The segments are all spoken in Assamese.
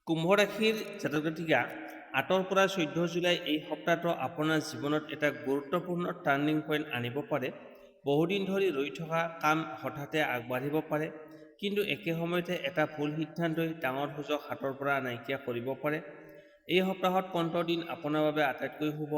কুম্ভ ৰাশিৰ জাতক জাতিকা 8 পৰা 14 জুলাই এই সপ্তাহটো আপোনাৰ জীৱনত এটা গুৰুত্বপূৰ্ণ টাৰ্ণিং পইণ্ট আনিব পাৰে। বহুদিন ধৰি ৰৈ থকা কাম হঠাতে আগবাঢ়িব পাৰে, কিন্তু একে সময়তে এটা ভুল সিদ্ধান্তই ডাঙৰ সুযোগ হাতৰ পৰা নাইকিয়া কৰিব পাৰে। এই সপ্তাহত কোনটো দিন আপোনাৰ বাবে আটাইতকৈ শুভ?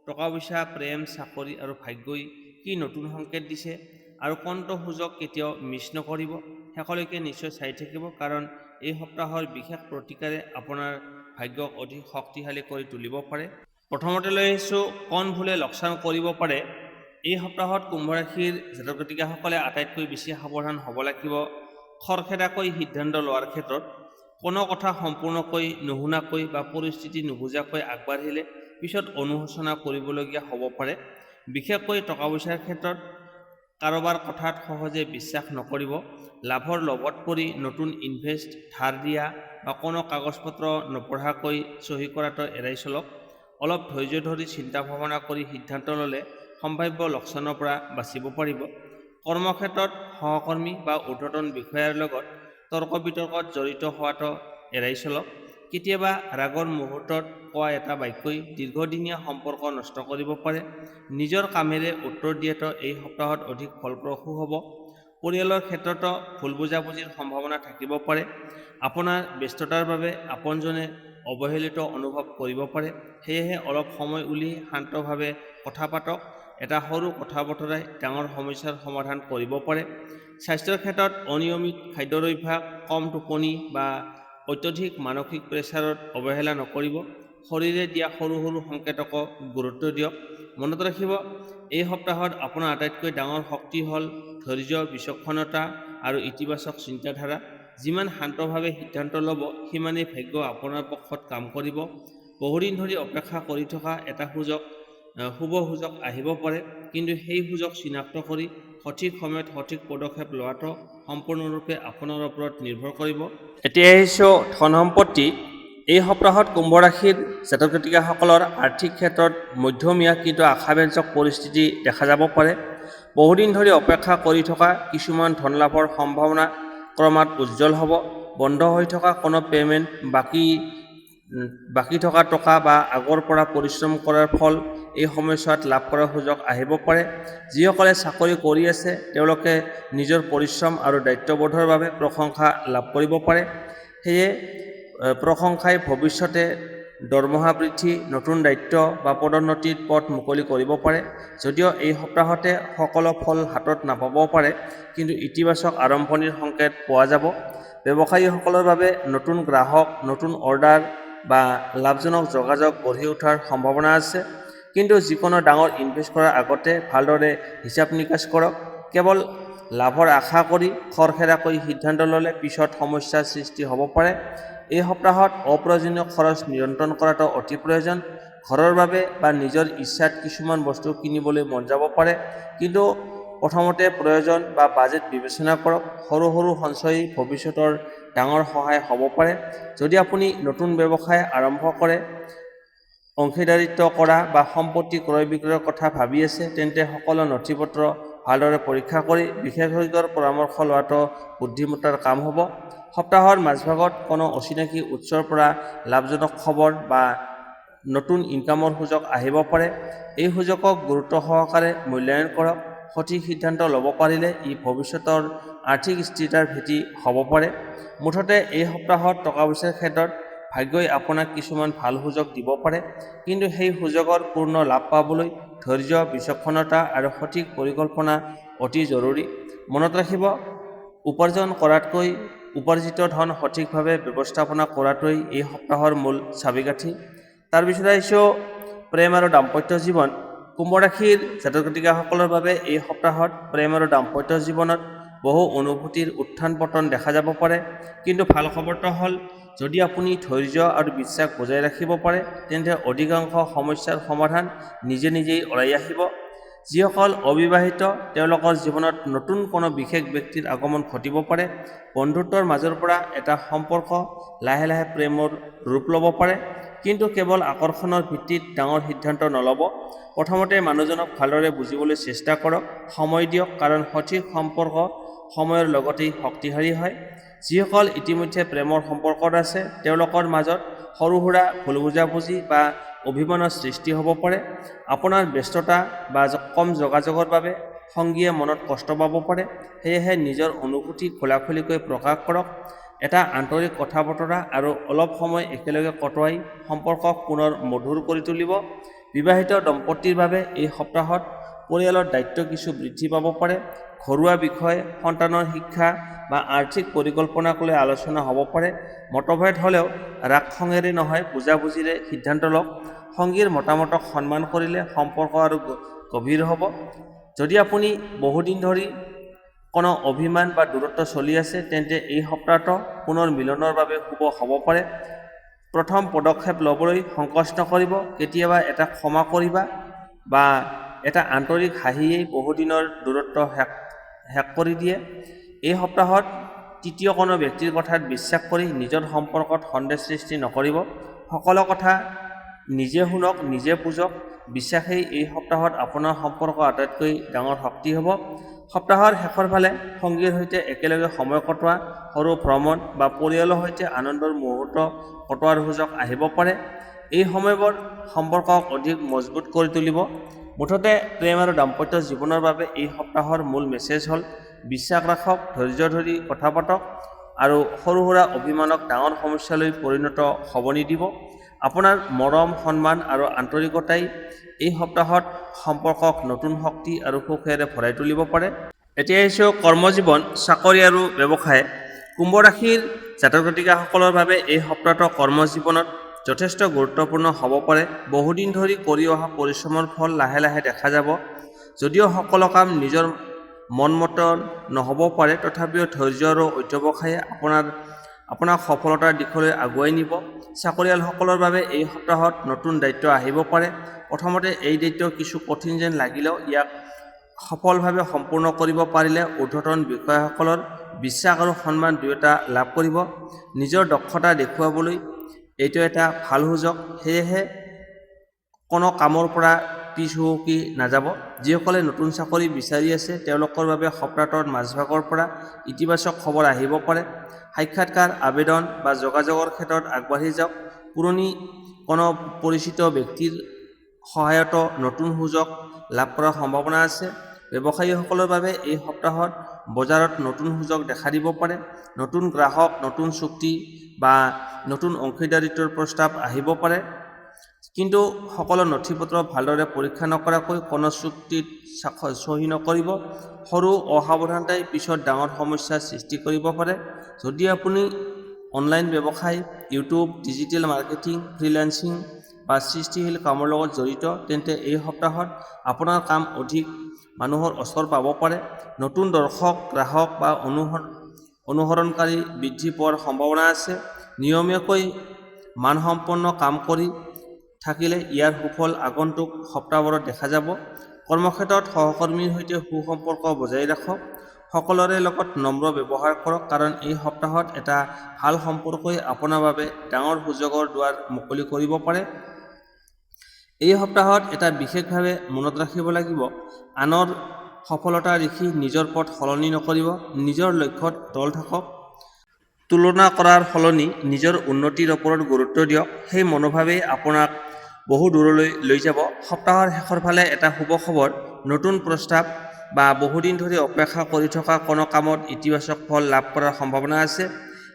টকা পইচা, প্ৰেম, চাকৰি আৰু ভাগ্যই কি নতুন সংকেত দিছে? আৰু কোনটো সুযোগ কেতিয়াও মিছ নকৰিব? শেষলৈকে নিশ্চয় চাই থাকিব, কাৰণ এই সপ্তাহৰ বিশেষ প্ৰতিকাৰে আপোনাৰ ভাগ্যক অধিক শক্তিশালী কৰি তুলিব পাৰে। প্ৰথমতে লৈ আহিছোঁ কোন ভুলে লোকচান কৰিব পাৰে। এই সপ্তাহত কুম্ভ ৰাশিৰ জাতক জাতিকাসকলে আটাইতকৈ বেছি সাৱধান হ'ব লাগিব খৰখেদাকৈ সিদ্ধান্ত লোৱাৰ ক্ষেত্ৰত। কোনো কথা সম্পূৰ্ণকৈ নুশুনাকৈ বা পৰিস্থিতি নুবুজাকৈ আগবাঢ়িলে পিছত অনুশোচনা কৰিবলগীয়া হ'ব পাৰে। বিশেষকৈ টকা পইচাৰ ক্ষেত্ৰত কাৰোবাৰ কথাত সহজে বিশ্বাস নকৰিব। লাভৰ লোভত পৰি নতুন ইনভেষ্ট, ধাৰ দিয়া বা কোনো কাগজ পত্ৰ নপঢ়াকৈ চহী কৰাটো এৰাই চলক। অলপ ধৈৰ্য ধৰি চিন্তা ভাৱনা কৰি সিদ্ধান্ত ল'লে সম্ভাৱ্য লোকচানৰ পৰা বাচিব পাৰিব। কৰ্মক্ষেত্ৰত সহকৰ্মী বা ঊৰ্ধ্বতন বিষয়াৰ লগত তৰ্ক বিতৰ্কত জড়িত হোৱাটো এৰাই চলক। কেতিয়াবা ৰাগৰ মুহূৰ্তত কোৱা এটা বাক্যই দীৰ্ঘদিনীয়া সম্পৰ্ক নষ্ট কৰিব পাৰে। নিজৰ কামেৰে উত্তৰ দিয়াটো এই সপ্তাহত অধিক ফলপ্ৰসূ হ'ব। পৰিয়ালৰ ক্ষেত্ৰতো ভুল বুজাবুজিৰ সম্ভাৱনা থাকিব পাৰে। আপোনাৰ ব্যস্ততাৰ বাবে আপোনজনে অৱহেলিত অনুভৱ কৰিব পাৰে। সেয়েহে অলপ সময় উলিয়াই শান্তভাৱে কথা পাতক। এটা সৰু কথা বতৰাই ডাঙৰ সমস্যাৰ সমাধান কৰিব পাৰে। স্বাস্থ্যৰ ক্ষেত্ৰত অনিয়মিত খাদ্যৰ অভ্যাস, কম টোপনি বা অত্যধিক মানসিক প্ৰেছাৰত অৱহেলা নকৰিব। শৰীৰে দিয়া সৰু সৰু সংকেতকো গুৰুত্ব দিয়ক। মনত ৰাখিব, এই সপ্তাহত আপোনাৰ আটাইতকৈ ডাঙৰ শক্তি হ'ল ধৈৰ্য, বিচক্ষণতা আৰু ইতিবাচক চিন্তাধাৰা। যিমান শান্তভাৱে সিদ্ধান্ত ল'ব, সিমানেই ভাগ্য আপোনাৰ পক্ষত কাম কৰিব। বহুদিন ধৰি অপেক্ষা কৰি থকা এটা শুভ সুযোগ আহিব পাৰে, কিন্তু সেই সুযোগ চিনাক্ত কৰি সঠিক সময়ত সঠিক পদক্ষেপ লোৱাটো সম্পূৰ্ণৰূপে আপোনাৰ ওপৰত নিৰ্ভৰ কৰিব। এতিয়া আহিছোঁ ধন সম্পত্তি। এই সপ্তাহত কুম্ভ ৰাশিৰ জাতক জাতিকাসকলৰ আৰ্থিক ক্ষেত্ৰত মধ্যমীয়া কিন্তু আশাব্যঞ্জক পৰিস্থিতি দেখা যাব পাৰে। বহুদিন ধৰি অপেক্ষা কৰি থকা কিছুমান ধন লাভৰ সম্ভাৱনা ক্ৰমাৎ উজ্জ্বল হ'ব। বন্ধ হৈ থকা কোনো পে'মেণ্ট, বাকী থকা টকা বা আগৰ পৰা পৰিশ্ৰম কৰাৰ ফল এই সময়ছোৱাত লাভ কৰাৰ সুযোগ আহিব পাৰে। যিসকলে চাকৰি কৰি আছে তেওঁলোকে নিজৰ পৰিশ্ৰম আৰু দায়িত্ববোধৰ বাবে প্ৰশংসা লাভ কৰিব পাৰে। সেয়ে প্ৰশংসাই ভৱিষ্যতে দৰমহা বৃদ্ধি, নতুন দায়িত্ব বা পদোন্নতিৰ পথ মুকলি কৰিব পাৰে। যদিও এই সপ্তাহতে সকলো ফল হাতত নাপাবও পাৰে, কিন্তু ইতিবাচক আৰম্ভণিৰ সংকেত পোৱা যাব। ব্যৱসায়ীসকলৰ বাবে নতুন গ্ৰাহক, নতুন অৰ্ডাৰ বা লাভজনক যোগাযোগ গঢ়ি উঠাৰ সম্ভাৱনা আছে। কিন্তু যিকোনো ডাঙৰ ইনভেষ্ট কৰাৰ আগতে ভালদৰে হিচাপ নিকাচ কৰক। কেৱল লাভৰ আশা কৰি খৰখেদাকৈ সিদ্ধান্ত ল'লে পিছত সমস্যাৰ সৃষ্টি হ'ব পাৰে। এই সপ্তাহত অপ্ৰয়োজনীয় খৰচ নিয়ন্ত্ৰণ কৰাটো অতি প্ৰয়োজন। ঘৰৰ বাবে বা নিজৰ ইচ্ছাত কিছুমান বস্তু কিনিবলৈ মন যাব পাৰে, কিন্তু প্ৰথমতে প্ৰয়োজন বা বাজেট বিবেচনা কৰক। সৰু সৰু সঞ্চয়ী ভৱিষ্যতৰ ডাঙৰ সহায় হ'ব পাৰে। যদি আপুনি নতুন ব্যৱসায় আৰম্ভ কৰে, অংশীদাৰিত্ব কৰা বা সম্পত্তি ক্ৰয় বিক্ৰয়ৰ কথা ভাবি আছে, তেন্তে সকলো নথিপত্ৰ ভালদৰে পৰীক্ষা কৰি বিশেষজ্ঞৰ পৰামৰ্শ লোৱাটো বুদ্ধিমত্তাৰ কাম হ'ব। সপ্তাহৰ মাজভাগত কোনো অচিনাকি উৎসৰ পৰা লাভজনক খবৰ বা নতুন ইনকামৰ সুযোগ আহিব পাৰে। এই সুযোগক গুৰুত্ব সহকাৰে মূল্যায়ন কৰক। সঠিক সিদ্ধান্ত ল'ব পাৰিলে ই ভৱিষ্যতৰ আৰ্থিক স্থিৰতাৰ ভেটি হ'ব পাৰে। মুঠতে এই সপ্তাহত টকা পইচাৰ ক্ষেত্ৰত ভাগ্যই আপোনাক কিছুমান ভাল সুযোগ দিব পাৰে, কিন্তু সেই সুযোগৰ পূৰ্ণ লাভ পাবলৈ ধৈৰ্য, বিচক্ষণতা আৰু সঠিক পৰিকল্পনা অতি জৰুৰী। মনত ৰাখিব, উপাৰ্জন কৰাতকৈ উপাৰ্জিত ধন সঠিকভাৱে ব্যৱস্থাপনা কৰাটোৱেই এই সপ্তাহৰ মূল চাবিকাঠি। তাৰপিছত আহিছোঁ প্ৰেম আৰু দাম্পত্য জীৱন। কুম্ভ ৰাশিৰ জাতক জাতিকাসকলৰ বাবে এই সপ্তাহত প্ৰেম আৰু দাম্পত্য জীৱনত বহু অনুভূতিৰ উত্থান পতন দেখা যাব পাৰে, কিন্তু ভাল খবৰটো হ'ল, যদি আপুনি ধৈৰ্য আৰু বিশ্বাস বজাই ৰাখিব পাৰে, তেন্তে অধিকাংশ সমস্যাৰ সমাধান নিজে নিজেই ওলাই আহিব। যিসকল অবিবাহিত তেওঁলোকৰ জীৱনত নতুন কোনো বিশেষ ব্যক্তিৰ আগমন ঘটিব পাৰে। বন্ধুত্বৰ মাজৰ পৰা এটা সম্পৰ্ক লাহে লাহে প্ৰেমৰ ৰূপ ল'ব পাৰে, কিন্তু কেৱল আকৰ্ষণৰ ভিত্তিত ডাঙৰ সিদ্ধান্ত নল'ব। প্ৰথমতে মানুহজনক ভালদৰে বুজিবলৈ চেষ্টা কৰক। সময় দিয়ক, কাৰণ সঠিক সম্পৰ্ক সময়ৰ লগতেই শক্তিশালী হয়। যিসকল ইতিমধ্যে প্ৰেমৰ সম্পৰ্কত আছে তেওঁলোকৰ মাজত সৰু সুৰা ভুল বুজাবুজি বা অভিমানৰ সৃষ্টি হ'ব পাৰে। আপোনাৰ ব্যস্ততা বা কম যোগাযোগৰ বাবে সংগীয়ে মনত কষ্ট পাব পাৰে। সেয়েহে নিজৰ অনুভূতি খোলাখুলিকৈ প্ৰকাশ কৰক। এটা আন্তৰিক কথা বতৰা আৰু অলপ সময় একেলগে কটোৱাই সম্পৰ্কক পুনৰ মধুৰ কৰি তুলিব। বিবাহিত দম্পতীৰ বাবে এই সপ্তাহত পৰিয়ালৰ দায়িত্ব কিছু বৃদ্ধি পাব পাৰে। ঘৰুৱা বিষয়, সন্তানৰ শিক্ষা বা আৰ্থিক পৰিকল্পনাক লৈ আলোচনা হ'ব পাৰে। মতভেদ হ'লেও ৰাগ খঙেৰে নহয় বুজাবুজিৰে সিদ্ধান্ত লওক। সংগীৰ মতামতক সন্মান কৰিলে সম্পৰ্ক আৰু গভীৰ হ'ব। যদি আপুনি বহুদিন ধৰি কোনো অভিমান বা দূৰত্ব চলি আছে তেন্তে এই সপ্তাহটো পুনৰ মিলনৰ বাবে শুভ হ'ব পাৰে। প্ৰথম পদক্ষেপ ল'বলৈ সংকোচ নকৰিব। কেতিয়াবা এটা ক্ষমা কৰিবা বা এটা আন্তৰিক হাঁহিয়েই বহুদিনৰ দূৰত্ব শেষ কৰি দিয়ে। এই সপ্তাহত তৃতীয় কোনো ব্যক্তিৰ কথাত বিশ্বাস কৰি নিজৰ সম্পৰ্কত সন্দেহ সৃষ্টি নকৰিব। সকলো কথা নিজে শুনক, নিজে বুজক। বিশ্বাসেই এই সপ্তাহত আপোনাৰ সম্পৰ্ক আটাইতকৈ ডাঙৰ শক্তি হ'ব। সপ্তাহৰ শেষৰ ফালে সংগীৰ সৈতে একেলগে সময় কটোৱা, সৰু ভ্ৰমণ বা পৰিয়ালৰ সৈতে আনন্দৰ মুহূৰ্ত কটোৱাৰ সুযোগ আহিব পাৰে। এই সময়বোৰ সম্পৰ্কক অধিক মজবুত কৰি তুলিব। মুঠতে প্ৰেম আৰু দাম্পত্য জীৱনৰ বাবে এই সপ্তাহৰ মূল মেছেজ হ'ল বিশ্বাস ৰাখক, ধৈৰ্য ধৰি কথা পাতক আৰু সৰু সুৰা অভিমানক ডাঙৰ সমস্যালৈ পৰিণত হ'ব নিদিব। আপোনাৰ মৰম, সন্মান আৰু আন্তৰিকতাই এই সপ্তাহত সম্পৰ্কক নতুন শক্তি আৰু সুখেৰে ভৰাই তুলিব পাৰে। এতিয়া আহিছোঁ কৰ্মজীৱন, চাকৰি আৰু ব্যৱসায়। কুম্ভ ৰাশিৰ জাতক জাতিকাসকলৰ বাবে এই সপ্তাহটো কৰ্মজীৱনত যথেষ্ট গুৰুত্বপূৰ্ণ হ'ব পাৰে। বহুদিন ধৰি কৰি অহা পৰিশ্ৰমৰ ফল লাহে লাহে দেখা যাব। যদিও সকলো কাম নিজৰ মন মতন নহ'ব পাৰে, তথাপিও ধৈৰ্য আৰু অধ্যৱসায়ে আপোনাক সফলতাৰ দিশলৈ আগুৱাই নিব। চাকৰিয়ালসকলৰ বাবে এই সপ্তাহত নতুন দায়িত্ব আহিব পাৰে। প্ৰথমতে এই দায়িত্ব কিছু কঠিন যেন লাগিলেও ইয়াক সফলভাৱে সম্পূৰ্ণ কৰিব পাৰিলে ঊৰ্ধ্বতন বিষয়াসকলৰ বিশ্বাস আৰু সন্মান দুয়োটা লাভ কৰিব। নিজৰ দক্ষতা দেখুৱাবলৈ এইটো এটা ভাল সুযোগ। সেয়েহে কোনো কামৰ পৰা পিছ হুহুকি নাযাব। যিসকলে নতুন চাকৰি বিচাৰি আছে তেওঁলোকৰ বাবে সপ্তাহটোৰ মাজভাগৰ পৰা ইতিবাচক খবৰ আহিব পাৰে। সাক্ষাৎকাৰ, আবেদন বা যোগাযোগৰ ক্ষেত্ৰত আগবাঢ়ি যাওক। পুৰণি কোনো পৰিচিত ব্যক্তিৰ সহায়ত নতুন সুযোগ লাভ কৰাৰ সম্ভাৱনা আছে। ব্যৱসায়ীসকলৰ বাবে এই সপ্তাহত বজাৰত নতুন সুযোগ দেখা দিব পাৰে। নতুন গ্ৰাহক, নতুন চুক্তি বা নতুন অংশীদাৰিত্বৰ প্ৰস্তাৱ আহিব পাৰে। কিন্তু সকলো নথিপত্ৰ ভালদৰে পৰীক্ষা নকৰাকৈ কোনো চুক্তিত চহী নকৰিব। সৰু অসাৱধানতাই পিছত ডাঙৰ সমস্যাৰ সৃষ্টি কৰিব পাৰে। যদি আপুনি অনলাইন ব্যৱসায়, ইউটিউব, ডিজিটেল মাৰ্কেটিং, ফ্ৰিলেন্সিং বা সৃষ্টিশীল কামৰ লগত জড়িত তেন্তে এই সপ্তাহত আপোনাৰ কাম অধিক মানুহৰ ওচৰ পাব পাৰে। নতুন দৰ্শক, গ্ৰাহক বা অনুসৰণকাৰী বৃদ্ধি পোৱাৰ সম্ভাৱনা আছে। নিয়মীয়াকৈ মানসম্পন্ন কাম কৰি থাকিলে ইয়াৰ সুফল আগন্তুক সপ্তাহবোৰত দেখা যাব। কৰ্মক্ষেত্ৰত সহকৰ্মীৰ সৈতে সুসম্পৰ্ক বজাই ৰাখক। সকলোৰে লগত নম্ৰ ব্যৱহাৰ কৰক, কাৰণ এই সপ্তাহত এটা ভাল সম্পৰ্কই আপোনাৰ বাবে ডাঙৰ সুযোগৰ দুৱাৰ মুকলি কৰিব পাৰে। এই সপ্তাহত এটা বিশেষভাৱে মনত ৰাখিব লাগিব, আনৰ সফলতা দেখি নিজৰ পথ সলনি নকৰিব। নিজৰ লক্ষ্যত অটল থাকক। তুলনা কৰাৰ সলনি নিজৰ উন্নতিৰ ওপৰত গুৰুত্ব দিয়ক। সেই মনোভাৱেই আপোনাক বহু দূৰলৈ লৈ যাব। সপ্তাহৰ শেষৰ ফালে এটা শুভ খবৰ, নতুন প্ৰস্তাৱ বা বহুদিন ধৰি অপেক্ষা কৰি থকা কোনো কামত ইতিবাচক ফল লাভ কৰাৰ সম্ভাৱনা আছে।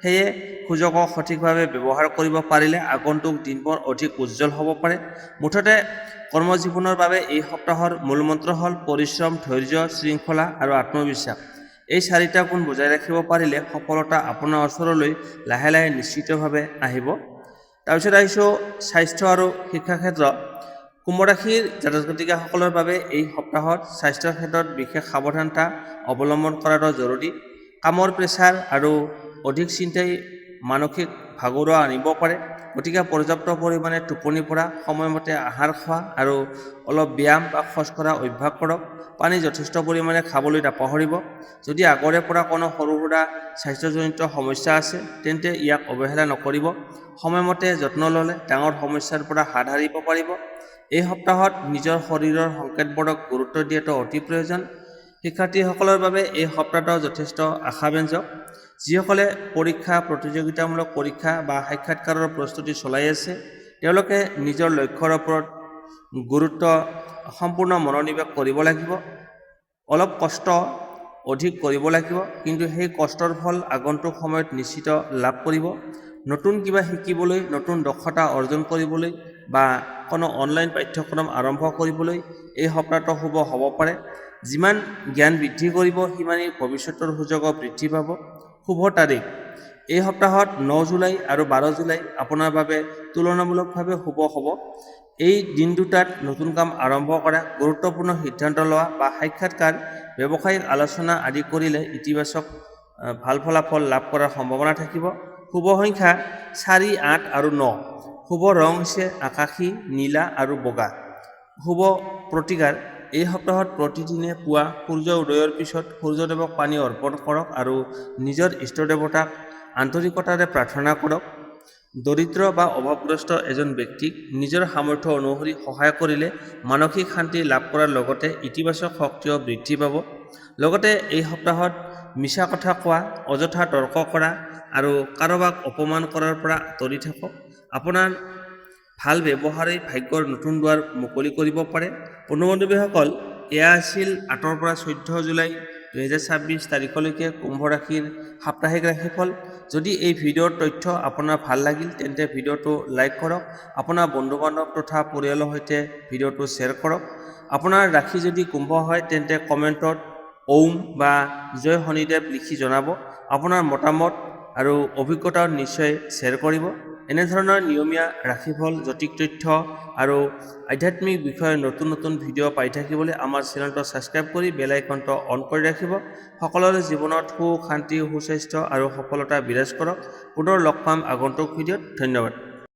সেয়ে সুযোগক সঠিকভাৱে ব্যৱহাৰ কৰিব পাৰিলে আগন্তুক দিনবোৰ অধিক উজ্জ্বল হ'ব পাৰে। মুঠতে কৰ্মজীৱনৰ বাবে এই সপ্তাহৰ মূলমন্ত্ৰ হ'ল পৰিশ্ৰম, ধৈৰ্য, শৃংখলা আৰু আত্মবিশ্বাস। এই চাৰিটা গুণ বজাই ৰাখিব পাৰিলে সফলতা আপোনাৰ ওচৰলৈ লাহে লাহে নিশ্চিতভাৱে আহিব। তাৰপিছত আহিছোঁ স্বাস্থ্য আৰু শিক্ষা ক্ষেত্ৰ। কুম্ভ ৰাশিৰ জাতক জাতিকাসকলৰ বাবে এই সপ্তাহত স্বাস্থ্যৰ ক্ষেত্ৰত বিশেষ সাৱধানতা অৱলম্বন কৰাটো জৰুৰী। কামৰ প্ৰেছাৰ আৰু অধিক চিন্তাই মানসিক ভাগৰুৱা আনিব পাৰে। গতিকে পৰ্যাপ্ত পৰিমাণে টোপনি পৰা, সময়মতে আহাৰ খোৱা আৰু অলপ ব্যায়াম বা খোজ কঢ়া অভ্যাস কৰক। পানী যথেষ্ট পৰিমাণে খাবলৈ নাপাহৰিব। যদি আগৰে পৰা কোনো সৰু সুৰা স্বাস্থ্যজনিত সমস্যা আছে তেন্তে ইয়াক অৱহেলা নকৰিব। সময়মতে যত্ন ল'লে ডাঙৰ সমস্যাৰ পৰা হাত সাৰিব পাৰিব। এই সপ্তাহত নিজৰ শৰীৰৰ সংকেতবোৰক গুৰুত্ব দিয়াটো অতি প্ৰয়োজন। শিক্ষাৰ্থীসকলৰ বাবে এই সপ্তাহটো যথেষ্ট আশাব্যঞ্জক। যিসকলে পৰীক্ষা প্ৰতিযোগিতামূলক পৰীক্ষা বা সাক্ষাৎকাৰৰ প্ৰস্তুতি চলাই আছে তেওঁলোকে নিজৰ লক্ষ্যৰ ওপৰত গুৰুত্ব সম্পূৰ্ণ মনোনিৱেশ কৰিব লাগিব। অলপ কষ্ট অধিক কৰিব লাগিব, কিন্তু সেই কষ্টৰ ফল আগন্তুক সময়ত নিশ্চিত লাভ কৰিব। নতুন কিবা শিকিবলৈ, নতুন দক্ষতা অৰ্জন কৰিবলৈ বা কোনো অনলাইন পাঠ্যক্ৰম আৰম্ভ কৰিবলৈ এই সপ্তাহটো শুভ হ'ব পাৰে। যিমান জ্ঞান বৃদ্ধি কৰিব সিমানেই ভৱিষ্যতৰ সুযোগো বৃদ্ধি পাব। শুভ তাৰিখ এই সপ্তাহত 9 জুলাই আৰু 12 জুলাই আপোনাৰ বাবে তুলনামূলকভাৱে শুভ হ'ব। এই দিন দুটাত নতুন কাম আৰম্ভ কৰা, গুৰুত্বপূৰ্ণ সিদ্ধান্ত লোৱা বা সাক্ষাৎকাৰ, ব্যৱসায়িক আলোচনা আদি কৰিলে ইতিবাচক ভাল ফলাফল লাভ কৰাৰ সম্ভাৱনা থাকিব। শুভ সংখ্যা 4, 8 আৰু 9। শুভ ৰং হৈছে আকাশী, নীলা আৰু বগা। শুভ প্ৰতিকাৰ এই সপ্তাহত প্ৰতিদিনে পুৱা সূৰ্য উদয়ৰ পিছত সূৰ্যদেৱক পানী অৰ্পণ কৰক আৰু নিজৰ ইষ্টদেৱতাক আন্তৰিকতাৰে প্ৰাৰ্থনা কৰক। দৰিদ্ৰ বা অভাৱগ্ৰস্ত এজন ব্যক্তিক নিজৰ সামৰ্থ্য অনুসৰি সহায় কৰিলে মানসিক শান্তি লাভ কৰাৰ লগতে ইতিবাচক শক্তিও বৃদ্ধি পাব। লগতে এই সপ্তাহত মিছা কথা কোৱা, অযথা তৰ্ক কৰা আৰু কাৰোবাক অপমান কৰাৰ পৰা আঁতৰি থাকক। আপোনাৰ ভাল ব্যৱহাৰেই ভাগ্যৰ নতুন দুৱাৰ মুকলি কৰিব পাৰে। বন্ধু-বান্ধৱীসকল, এয়া আছিল 8 পৰা 14 জুলাই 2026 তাৰিখলৈকে কুম্ভ ৰাশিৰ সাপ্তাহিক ৰাশিফল। যদি এই ভিডিঅ'ৰ তথ্য আপোনাৰ ভাল লাগিল তেন্তে ভিডিঅ'টো লাইক কৰক, আপোনাৰ বন্ধু-বান্ধৱ তথা পৰিয়ালৰ সৈতে ভিডিঅ'টো শ্বেয়াৰ কৰক। আপোনাৰ ৰাশি যদি কুম্ভ হয় তেন্তে কমেণ্টত ওম বা জয় শনিদেৱ লিখি জনাব। আপোনাৰ মতামত আৰু অভিজ্ঞতা নিশ্চয় শ্বেয়াৰ কৰিব। এনেধৰণৰ নিয়মীয়া ৰাশিফল, জ্যোতিষ তথ্য আৰু আধ্যাত্মিক বিষয়ে নতুন নতুন ভিডিঅ' পাই থাকিবলৈ আমাৰ চেনেলটো ছাবস্ক্ৰাইব কৰি বেল আইকনটো অন কৰি ৰাখিব। সকলোৰে জীৱনত সুখ, শান্তি, সুস্বাস্থ্য আৰু সফলতা বিৰাজ কৰক। পুনৰ লগ পাম আগন্তুক ভিডিঅ'ত। ধন্যবাদ।